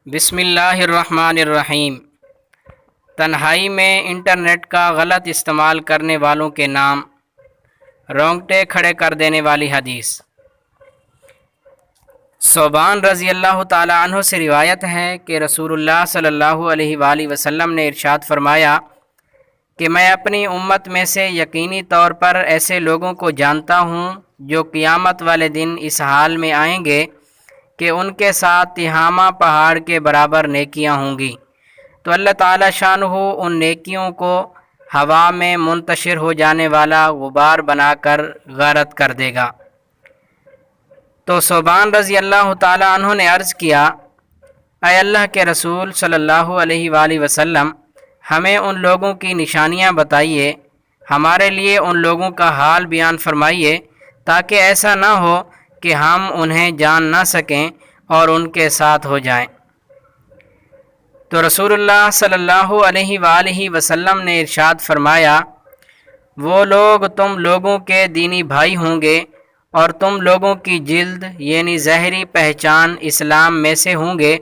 بسم اللہ الرحمن الرحیم۔ تنہائی میں انٹرنیٹ کا غلط استعمال کرنے والوں کے نام، رونگٹے کھڑے کر دینے والی حدیث۔ ثوبان رضی اللہ تعالی عنہ سے روایت ہے کہ رسول اللہ صلی اللہ علیہ وآلہ وسلم نے ارشاد فرمایا کہ میں اپنی امت میں سے یقینی طور پر ایسے لوگوں کو جانتا ہوں جو قیامت والے دن اس حال میں آئیں گے کہ ان کے ساتھ تہامہ پہاڑ کے برابر نیکیاں ہوں گی، تو اللہ تعالی شانہ ان نیکیوں کو ہوا میں منتشر ہو جانے والا غبار بنا کر غارت کر دے گا۔ تو ثوبان رضی اللہ تعالی عنہ نے عرض کیا، اے اللہ کے رسول صلی اللہ علیہ وآلہ وسلم، ہمیں ان لوگوں کی نشانیاں بتائیے، ہمارے لیے ان لوگوں کا حال بیان فرمائیے، تاکہ ایسا نہ ہو کہ ہم انہیں جان نہ سکیں اور ان کے ساتھ ہو جائیں۔ تو رسول اللہ صلی اللہ علیہ وآلہ وسلم نے ارشاد فرمایا، وہ لوگ تم لوگوں کے دینی بھائی ہوں گے اور تم لوگوں کی جلد یعنی ظاہری پہچان اسلام میں سے ہوں گے،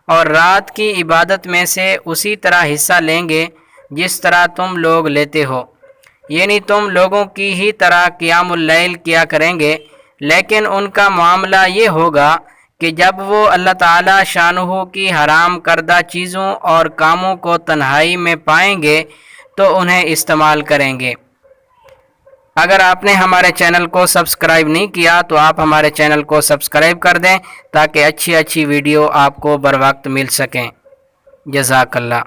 اور رات کی عبادت میں سے اسی طرح حصہ لیں گے جس طرح تم لوگ لیتے ہو، یعنی تم لوگوں کی ہی طرح قیام اللیل کیا کریں گے، لیکن ان کا معاملہ یہ ہوگا کہ جب وہ اللہ تعالی شانہ کی حرام کردہ چیزوں اور کاموں کو تنہائی میں پائیں گے تو انہیں استعمال کریں گے۔ اگر آپ نے ہمارے چینل کو سبسکرائب نہیں کیا تو آپ ہمارے چینل کو سبسکرائب کر دیں تاکہ اچھی ویڈیو آپ کو بر وقت مل سکیں۔ جزاک اللہ۔